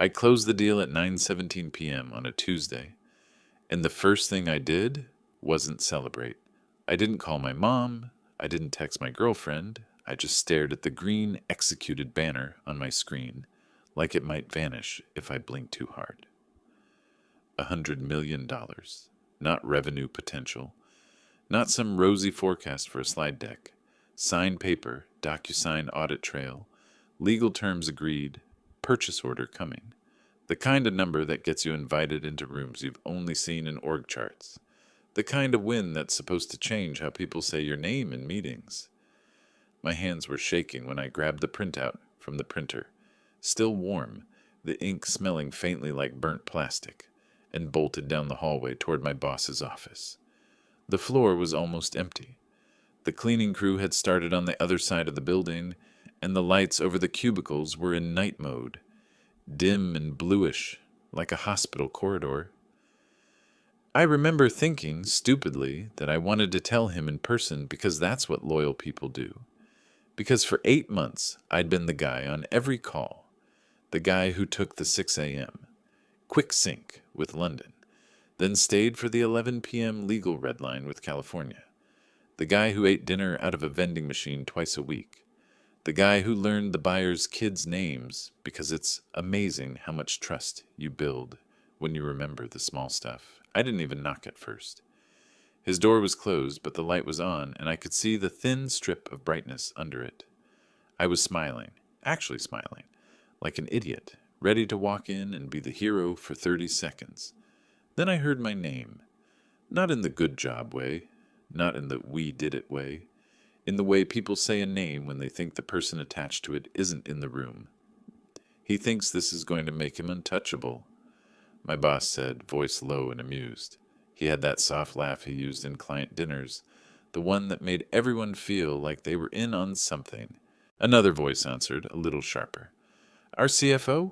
I closed the deal at 9:17 p.m. on a Tuesday, and the first thing I did wasn't celebrate. I didn't call my mom, I didn't text my girlfriend, I just stared at the green executed banner on my screen like it might vanish if I blinked too hard. $100 million. Not revenue potential. Not some rosy forecast for a slide deck. Signed paper, DocuSign audit trail, legal terms agreed, purchase order coming. The kind of number that gets you invited into rooms you've only seen in org charts. The kind of win that's supposed to change how people say your name in meetings. My hands were shaking when I grabbed the printout from the printer, still warm, the ink smelling faintly like burnt plastic, and bolted down the hallway toward my boss's office. The floor was almost empty. The cleaning crew had started on the other side of the building, and the lights over the cubicles were in night mode, dim and bluish, like a hospital corridor. I remember thinking, stupidly, that I wanted to tell him in person because that's what loyal people do. Because for 8 months, I'd been the guy on every call, the guy who took the 6 a.m., quick sync with London, then stayed for the 11 p.m. legal red line with California, the guy who ate dinner out of a vending machine twice a week, the guy who learned the buyer's kids' names because it's amazing how much trust you build when you remember the small stuff. I didn't even knock at first. His door was closed, but the light was on, and I could see the thin strip of brightness under it. I was smiling, actually smiling, like an idiot, ready to walk in and be the hero for 30 seconds. Then I heard my name. Not in the good job way, not in the we did it way, in the way people say a name when they think the person attached to it isn't in the room. He thinks this is going to make him untouchable, my boss said, voice low and amused. He had that soft laugh he used in client dinners, the one that made everyone feel like they were in on something. Another voice answered, a little sharper. Our CFO?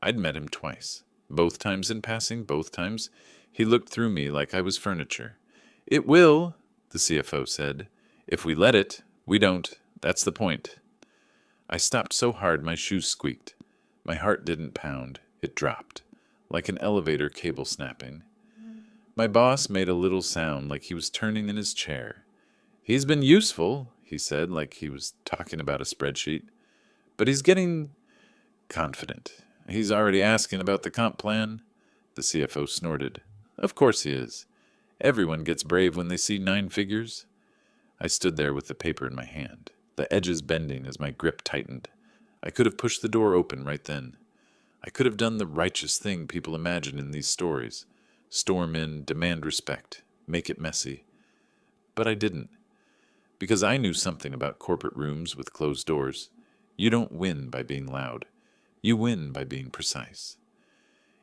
I'd met him twice. Both times in passing, both times he looked through me like I was furniture. It will, the CFO said. If we let it, we don't. That's the point. I stopped so hard my shoes squeaked. My heart didn't pound. It dropped, like an elevator cable snapping. My boss made a little sound like he was turning in his chair. He's been useful, he said, like he was talking about a spreadsheet. But he's getting confident. He's already asking about the comp plan. The CFO snorted. Of course he is. Everyone gets brave when they see 9 figures. I stood there with the paper in my hand, the edges bending as my grip tightened. I could have pushed the door open right then. I could have done the righteous thing people imagine in these stories. Storm in, demand respect, make it messy. But I didn't. Because I knew something about corporate rooms with closed doors. You don't win by being loud. You win by being precise.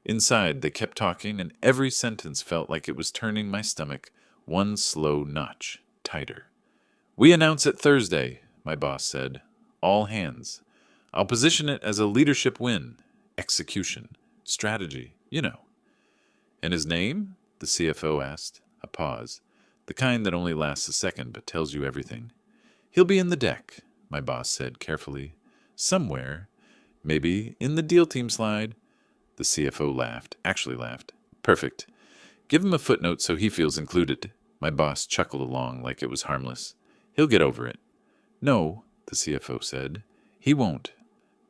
Inside, they kept talking, and every sentence felt like it was turning my stomach one slow notch tighter. We announce it Thursday, my boss said. All hands. I'll position it as a leadership win. Execution. Strategy. You know. And his name? The CFO asked. A pause. The kind that only lasts a second but tells you everything. He'll be in the deck, my boss said carefully. Somewhere. Maybe in the deal team slide. The CFO laughed. Actually laughed. Perfect. Give him a footnote so he feels included. My boss chuckled along like it was harmless. He'll get over it. No, the CFO said. He won't.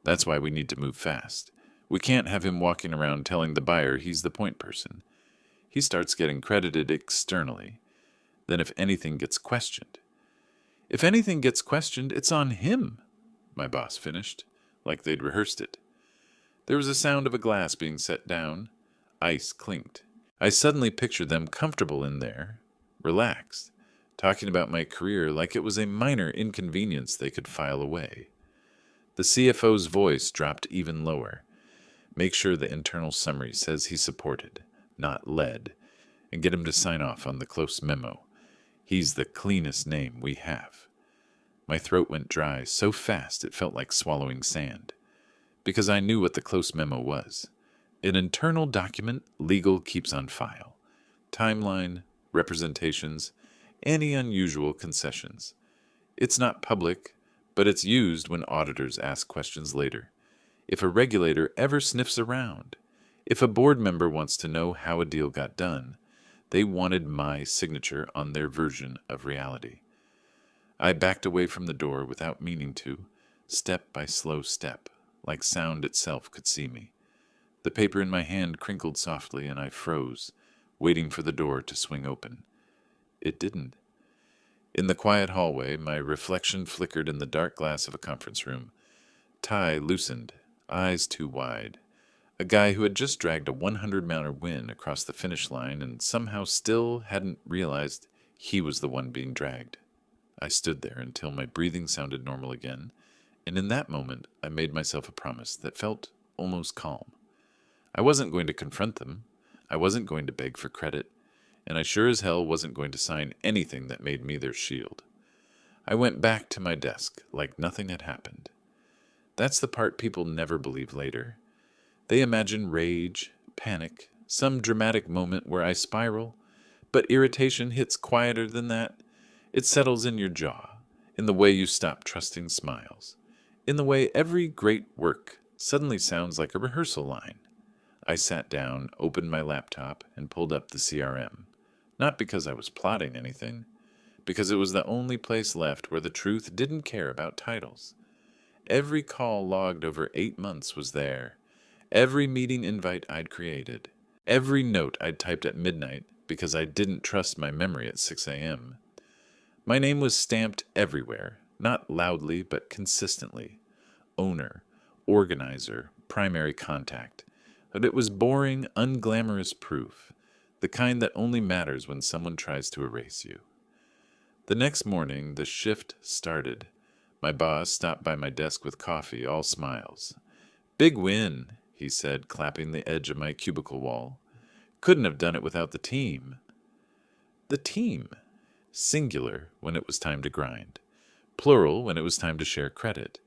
That's why we need to move fast. We can't have him walking around telling the buyer he's the point person. He starts getting credited externally. Then if anything gets questioned. If anything gets questioned, it's on him, my boss finished, like they'd rehearsed it. There was a sound of a glass being set down. Ice clinked. I suddenly pictured them comfortable in there, relaxed, talking about my career like it was a minor inconvenience they could file away. The CFO's voice dropped even lower. Make sure the internal summary says he's supported, not led, and get him to sign off on the close memo. He's the cleanest name we have. My throat went dry so fast it felt like swallowing sand, because I knew what the close memo was. An internal document legal keeps on file. Timeline, representations, any unusual concessions. It's not public, but it's used when auditors ask questions later. if a regulator ever sniffs around, if a board member wants to know how a deal got done, they wanted my signature on their version of reality. I backed away from the door without meaning to, step by slow step, like sound itself could see me. The paper in my hand crinkled softly, and I froze, waiting for the door to swing open. It didn't. In the quiet hallway, my reflection flickered in the dark glass of a conference room. Tie loosened, eyes too wide. A guy who had just dragged a 100-mile win across the finish line and somehow still hadn't realized he was the one being dragged. I stood there until my breathing sounded normal again, and in that moment I made myself a promise that felt almost calm. I wasn't going to confront them. I wasn't going to beg for credit, and I sure as hell wasn't going to sign anything that made me their shield. I went back to my desk like nothing had happened. That's the part people never believe later. They imagine rage, panic, some dramatic moment where I spiral, but irritation hits quieter than that. It settles in your jaw, in the way you stop trusting smiles, in the way every great work suddenly sounds like a rehearsal line. I sat down, opened my laptop, and pulled up the CRM. Not because I was plotting anything, because it was the only place left where the truth didn't care about titles. Every call logged over 8 months was there. Every meeting invite I'd created. Every note I'd typed at midnight because I didn't trust my memory at 6 a.m. My name was stamped everywhere, not loudly but consistently. Owner, organizer, primary contact. But it was boring, unglamorous proof, the kind that only matters when someone tries to erase you. The next morning, the shift started. My boss stopped by my desk with coffee, all smiles. "Big win," he said, clapping the edge of my cubicle wall. "Couldn't have done it without the team." The team. Singular when it was time to grind. Plural when it was time to share credit.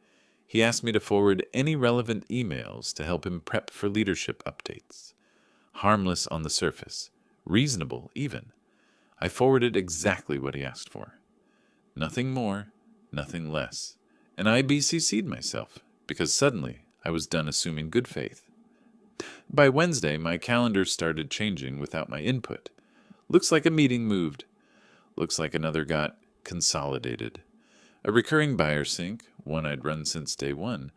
He asked me to forward any relevant emails to help him prep for leadership updates. Harmless on the surface. Reasonable, even. I forwarded exactly what he asked for. Nothing more, nothing less. And I BCC'd myself, because suddenly I was done assuming good faith. By Wednesday, my calendar started changing without my input. Looks like a meeting moved. Looks like another got consolidated. A recurring buyer sync, one I'd run since day one,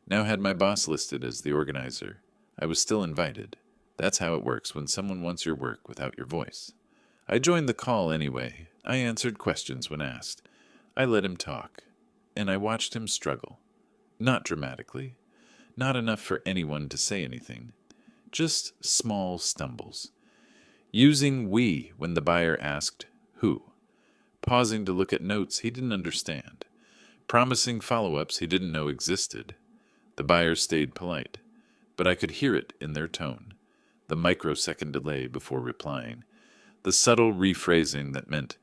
now had my boss listed as the organizer. I was still invited. That's how it works when someone wants your work without your voice. I joined the call anyway. I answered questions when asked. I let him talk, and I watched him struggle. Not dramatically. Not enough for anyone to say anything. Just small stumbles. Using we when the buyer asked who. Pausing to look at notes he didn't understand. Promising follow-ups he didn't know existed. The buyers stayed polite, but I could hear it in their tone. The microsecond delay before replying. The subtle rephrasing that meant,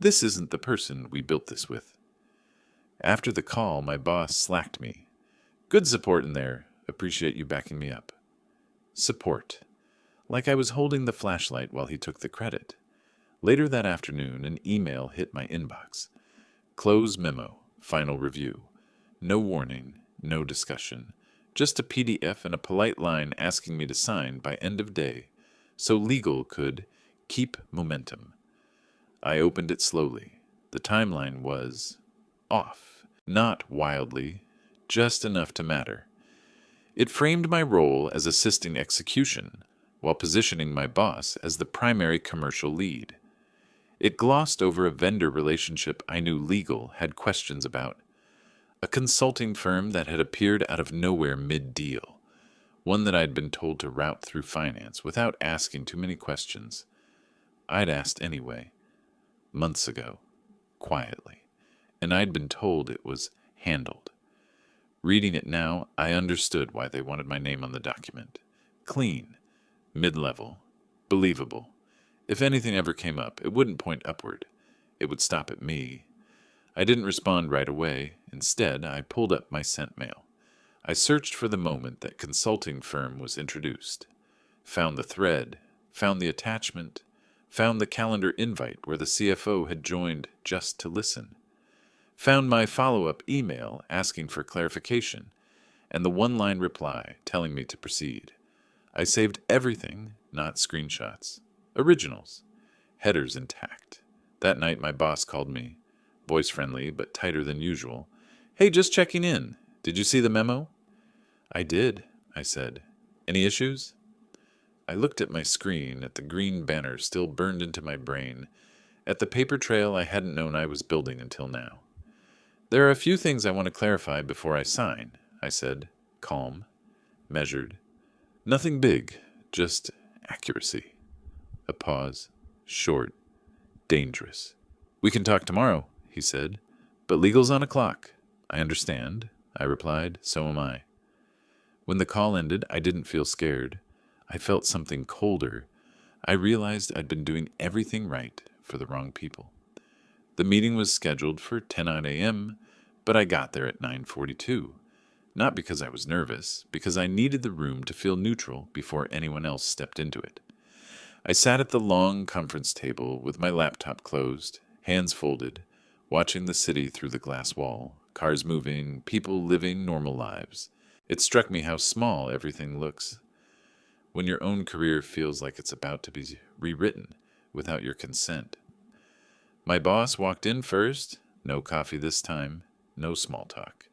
"This isn't the person we built this with." After the call, my boss slacked me. "Good support in there. Appreciate you backing me up." Support. Like I was holding the flashlight while he took the credit. Later that afternoon, an email hit my inbox. Close memo. Final review. No warning. No discussion. Just a PDF and a polite line asking me to sign by end of day, so legal could keep momentum. I opened it slowly. The timeline was off. Not wildly, just enough to matter. It framed my role as assisting execution, while positioning my boss as the primary commercial lead. It glossed over a vendor relationship I knew legal had questions about. A consulting firm that had appeared out of nowhere mid-deal. One that I'd been told to route through finance without asking too many questions. I'd asked anyway. Months ago. Quietly. And I'd been told it was handled. Reading it now, I understood why they wanted my name on the document. Clean. Mid-level. Believable. If anything ever came up, it wouldn't point upward. It would stop at me. I didn't respond right away. Instead, I pulled up my sent mail. I searched for the moment that consulting firm was introduced. Found the thread. Found the attachment. Found the calendar invite where the CFO had joined just to listen. Found my follow-up email asking for clarification. and the one-line reply telling me to proceed. I saved everything, not screenshots. Originals. Headers intact. That night my boss called me, voice friendly but tighter than usual. "Hey, just checking in. Did you see the memo?" "I did," I said. "Any issues?" I looked at my screen, at the green banner still burned into my brain, at the paper trail I hadn't known I was building until now. "There are a few things I want to clarify before I sign," I said, calm, measured. "Nothing big, just accuracy." A pause. Short. Dangerous. "We can talk tomorrow," he said, "but legal's on a clock." "I understand," I replied. "So am I." When the call ended, I didn't feel scared. I felt something colder. I realized I'd been doing everything right for the wrong people. The meeting was scheduled for 10 a.m., but I got there at 9:42. Not because I was nervous, because I needed the room to feel neutral before anyone else stepped into it. I sat at the long conference table with my laptop closed, hands folded, watching the city through the glass wall, cars moving, people living normal lives. It struck me how small everything looks when your own career feels like it's about to be rewritten without your consent. My boss walked in first. No coffee this time, no small talk.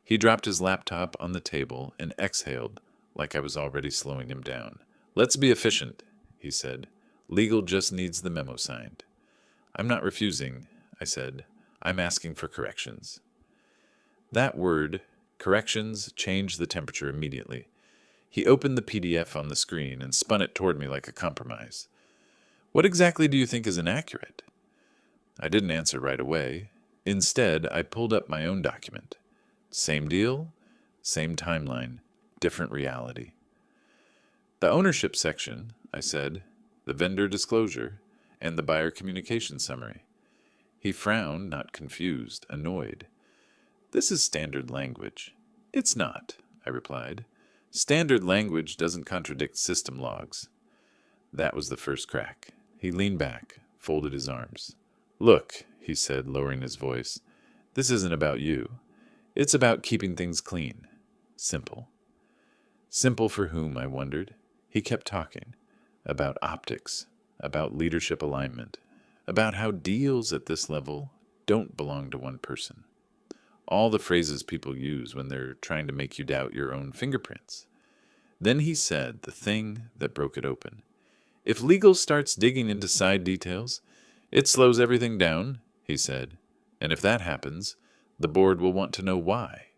He dropped his laptop on the table and exhaled like I was already slowing him down. "Let's be efficient," he said. "Legal just needs the memo signed." "I'm not refusing," I said. "I'm asking for corrections." That word, corrections, changed the temperature immediately. He opened the PDF on the screen and spun it toward me like a compromise. "What exactly do you think is inaccurate?" I didn't answer right away. Instead, I pulled up my own document. Same deal, same timeline, different reality. "The ownership section," I said, "the vendor disclosure, and the buyer communication summary." He frowned, not confused, annoyed. "This is standard language." "It's not," I replied. "Standard language doesn't contradict system logs." That was the first crack. He leaned back, folded his arms. "Look," he said, lowering his voice, "this isn't about you. It's about keeping things clean. Simple." Simple for whom, I wondered. He kept talking. About optics. About leadership alignment. About how deals at this level don't belong to one person. All the phrases people use when they're trying to make you doubt your own fingerprints. Then he said the thing that broke it open. "If legal starts digging into side details, it slows everything down," he said. "And if that happens, the board will want to know why."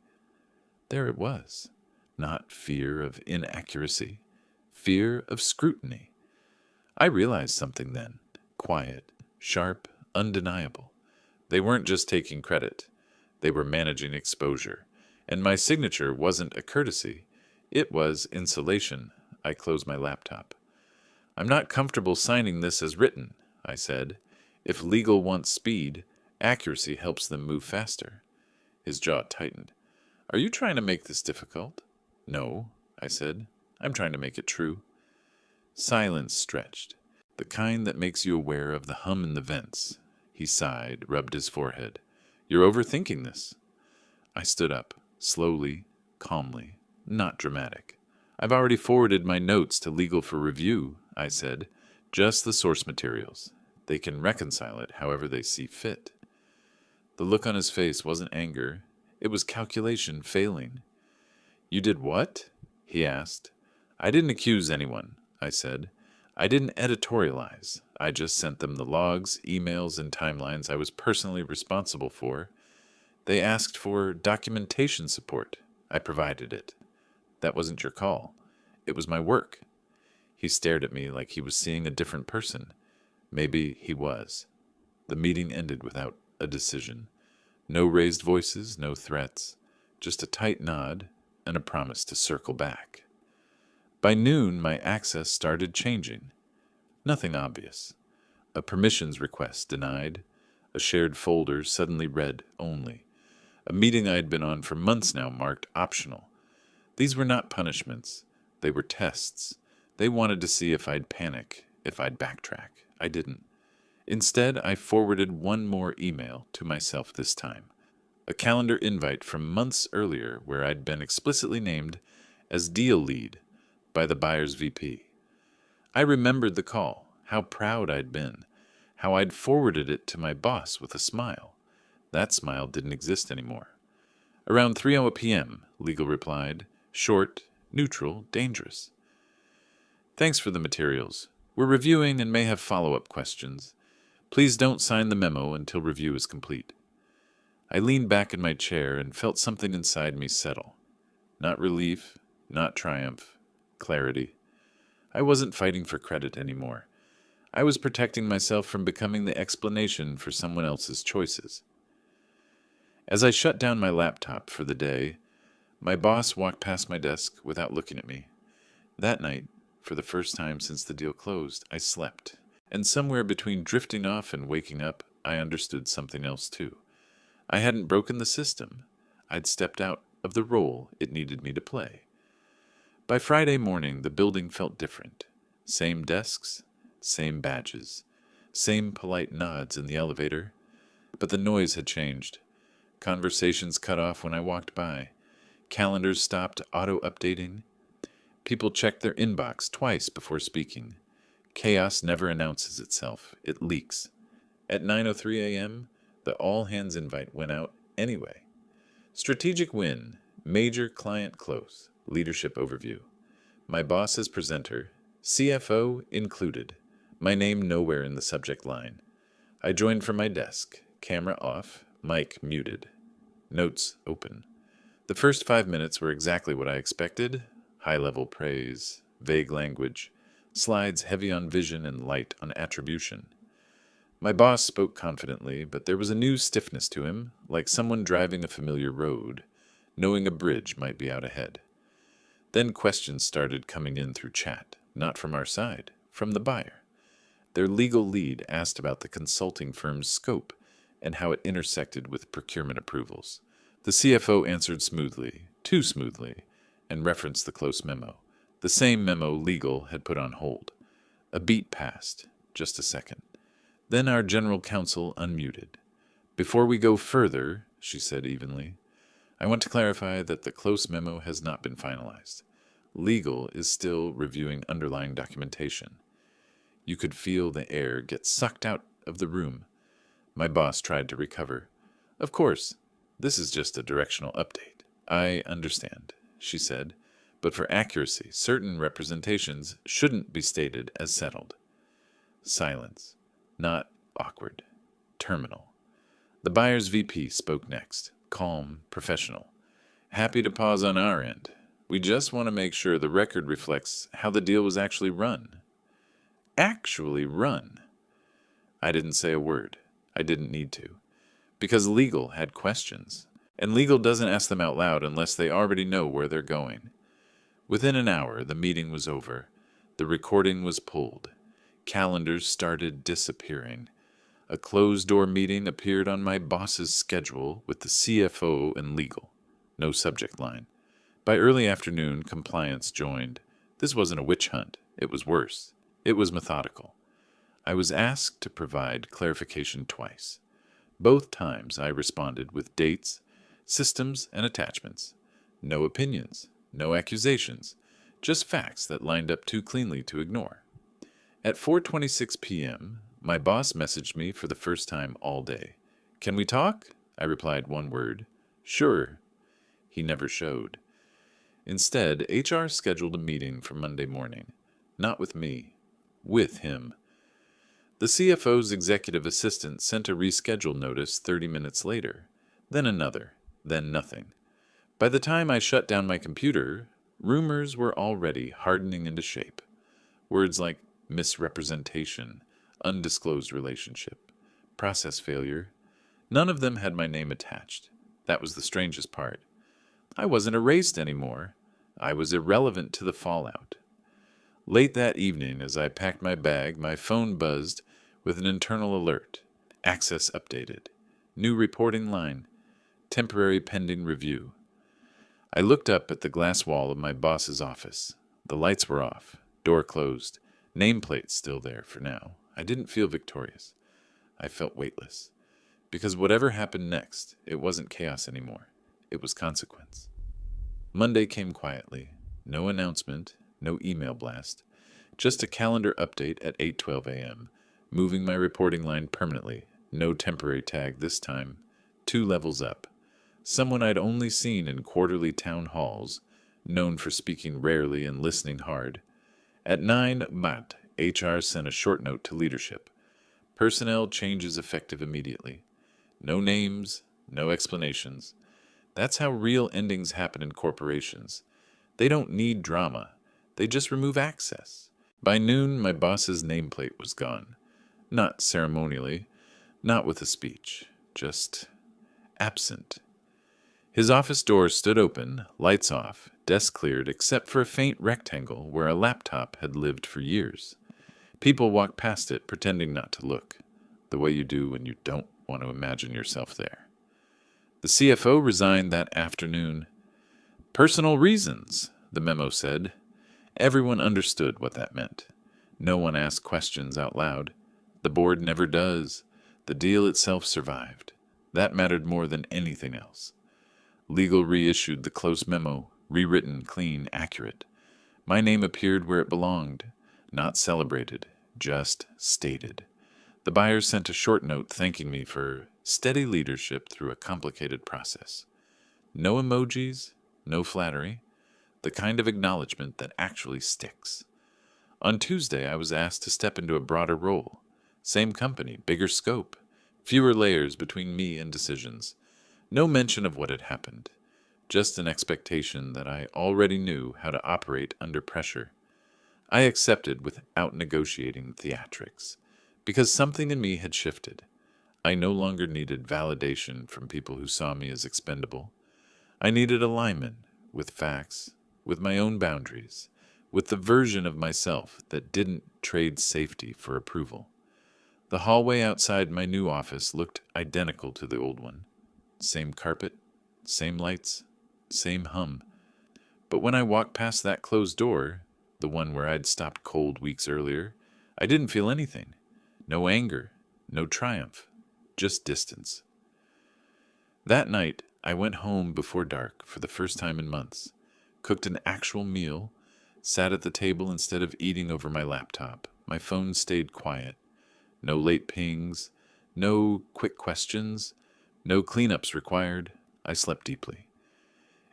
There it was. Not fear of inaccuracy. Fear of scrutiny. I realized something then. Quiet, sharp, undeniable. They weren't just taking credit. They were managing exposure. And my signature wasn't a courtesy. It was insulation. I closed my laptop. "I'm not comfortable signing this as written," I said. "If legal wants speed, accuracy helps them move faster." His jaw tightened. "Are you trying to make this difficult?" "No," I said. "I'm trying to make it true." Silence stretched, the kind that makes you aware of the hum in the vents. He sighed, rubbed his forehead. "You're overthinking this." I stood up, slowly, calmly, not dramatic. "I've already forwarded my notes to legal for review," I said. "Just the source materials. They can reconcile it however they see fit." The look on his face wasn't anger. It was calculation failing. "You did what?" he asked. "I didn't accuse anyone," I said. "I didn't editorialize. I just sent them the logs, emails, and timelines I was personally responsible for. They asked for documentation support. I provided it. That wasn't your call. It was my work." He stared at me like he was seeing a different person. Maybe he was. The meeting ended without a decision. No raised voices, no threats. Just a tight nod and a promise to circle back. By noon, my access started changing. Nothing obvious. A permissions request denied. A shared folder suddenly read only. A meeting I had been on for months now marked optional. These were not punishments. They were tests. They wanted to see if I'd panic, if I'd backtrack. I didn't. Instead, I forwarded one more email to myself this time. A calendar invite from months earlier where I'd been explicitly named as deal lead by the buyer's VP. I remembered the call, how proud I'd been, how I'd forwarded it to my boss with a smile. That smile didn't exist anymore. Around 3:00 p.m., legal replied, short, neutral, dangerous. Thanks for the materials. We're reviewing and may have follow-up questions. Please don't sign the memo until review is complete. I leaned back in my chair and felt something inside me settle. Not relief, not triumph, clarity. I wasn't fighting for credit anymore. I was protecting myself from becoming the explanation for someone else's choices. As I shut down my laptop for the day, my boss walked past my desk without looking at me. That night, for the first time since the deal closed, I slept. And somewhere between drifting off and waking up, I understood something else too. I hadn't broken the system. I'd stepped out of the role it needed me to play. By Friday morning, the building felt different. Same desks, same badges, same polite nods in the elevator. But the noise had changed. Conversations cut off when I walked by. Calendars stopped auto-updating. People checked their inbox twice before speaking. Chaos never announces itself. It leaks. At 9:03 a.m., the all-hands invite went out anyway. Strategic win. Major client close. Leadership overview. My boss as presenter. CFO included. My name nowhere in the subject line. I joined from my desk. Camera off. Mic muted. Notes open. The first 5 minutes were exactly what I expected. High-level praise. Vague language. Slides heavy on vision and light on attribution. My boss spoke confidently, but there was a new stiffness to him, like someone driving a familiar road, knowing a bridge might be out ahead. Then questions started coming in through chat, not from our side, from the buyer. Their legal lead asked about the consulting firm's scope and how it intersected with procurement approvals. The CFO answered smoothly, too smoothly, and referenced the close memo. The same memo legal had put on hold. A beat passed. Just a second. Then our general counsel unmuted. Before we go further, she said evenly, I want to clarify that the close memo has not been finalized. Legal is still reviewing underlying documentation. You could feel the air get sucked out of the room. My boss tried to recover. Of course, this is just a directional update. I understand, she said, but for accuracy, certain representations shouldn't be stated as settled. Silence. Not awkward. Terminal. The buyer's VP spoke next. Calm, professional. Happy to pause on our end. We just want to make sure the record reflects how the deal was actually run. Actually run. I didn't say a word. I didn't need to. Because legal had questions. And legal doesn't ask them out loud unless they already know where they're going. Within an hour, the meeting was over. The recording was pulled. Calendars started disappearing. A closed-door meeting appeared on my boss's schedule with the CFO and legal. No subject line. By early afternoon, compliance joined. This wasn't a witch hunt. It was worse. It was methodical. I was asked to provide clarification twice. Both times I responded with dates, systems, and attachments. No opinions, no accusations, just facts that lined up too cleanly to ignore. At 4:26 p.m., my boss messaged me for the first time all day. Can we talk? I replied one word. Sure. He never showed. Instead, HR scheduled a meeting for Monday morning. Not with me. With him. The CFO's executive assistant sent a reschedule notice 30 minutes later. Then another. Then nothing. By the time I shut down my computer, rumors were already hardening into shape. Words like misrepresentation, undisclosed relationship, process failure. None of them had my name attached. That was the strangest part. I wasn't erased anymore. I was irrelevant to the fallout. Late that evening, as I packed my bag, my phone buzzed with an internal alert. Access updated. New reporting line. Temporary pending review. I looked up at the glass wall of my boss's office. The lights were off. Door closed. Nameplate still there for now. I didn't feel victorious. I felt weightless. Because whatever happened next, it wasn't chaos anymore. It was consequence. Monday came quietly. No announcement, no email blast. Just a calendar update at 8:12 a.m., moving my reporting line permanently. No temporary tag this time. 2 levels up. Someone I'd only seen in quarterly town halls, known for speaking rarely and listening hard. At 9 mat, HR sent a short note to leadership. Personnel changes effective immediately. No names, no explanations. That's how real endings happen in corporations. They don't need drama. They just remove access. By noon, my boss's nameplate was gone. Not ceremonially, not with a speech, just absent. His office door stood open, lights off, desk cleared except for a faint rectangle where a laptop had lived for years. People walked past it, pretending not to look, the way you do when you don't want to imagine yourself there. The CFO resigned that afternoon. Personal reasons, the memo said. Everyone understood what that meant. No one asked questions out loud. The board never does. The deal itself survived. That mattered more than anything else. Legal reissued the close memo, rewritten, clean, accurate. My name appeared where it belonged, not celebrated, just stated. The buyer sent a short note thanking me for steady leadership through a complicated process. No emojis, no flattery, the kind of acknowledgement that actually sticks. On Tuesday, I was asked to step into a broader role. Same company, bigger scope, fewer layers between me and decisions. No mention of what had happened, just an expectation that I already knew how to operate under pressure. I accepted without negotiating theatrics, because something in me had shifted. I no longer needed validation from people who saw me as expendable. I needed alignment with facts, with my own boundaries, with the version of myself that didn't trade safety for approval. The hallway outside my new office looked identical to the old one. Same carpet, same lights, same hum. But when I walked past that closed door, the one where I'd stopped cold weeks earlier, I didn't feel anything. No anger, no triumph, just distance. That night, I went home before dark for the first time in months, cooked an actual meal, sat at the table instead of eating over my laptop. My phone stayed quiet. No late pings, no quick questions, no cleanups required. I slept deeply.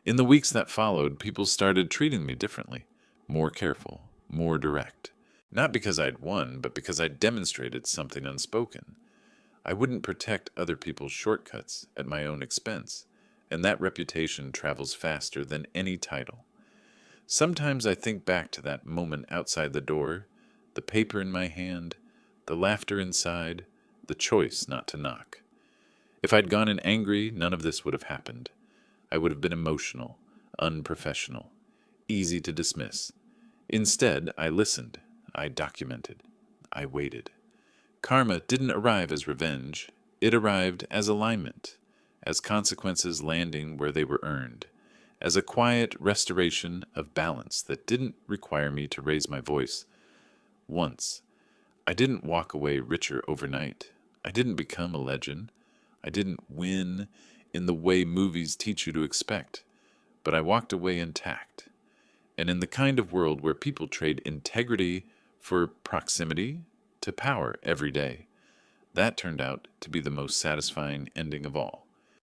In the weeks that followed, people started treating me differently, more careful, more direct. Not because I'd won, but because I'd demonstrated something unspoken. I wouldn't protect other people's shortcuts at my own expense, and that reputation travels faster than any title. Sometimes I think back to that moment outside the door, the paper in my hand, the laughter inside, the choice not to knock. If I'd gone in angry, none of this would have happened. I would have been emotional, unprofessional, easy to dismiss. Instead, I listened, I documented, I waited. Karma didn't arrive as revenge. It arrived as alignment, as consequences landing where they were earned, as a quiet restoration of balance that didn't require me to raise my voice once. I didn't walk away richer overnight. I didn't become a legend. I didn't win in the way movies teach you to expect. But I walked away intact. And in the kind of world where people trade integrity for proximity to power every day, that turned out to be the most satisfying ending of all.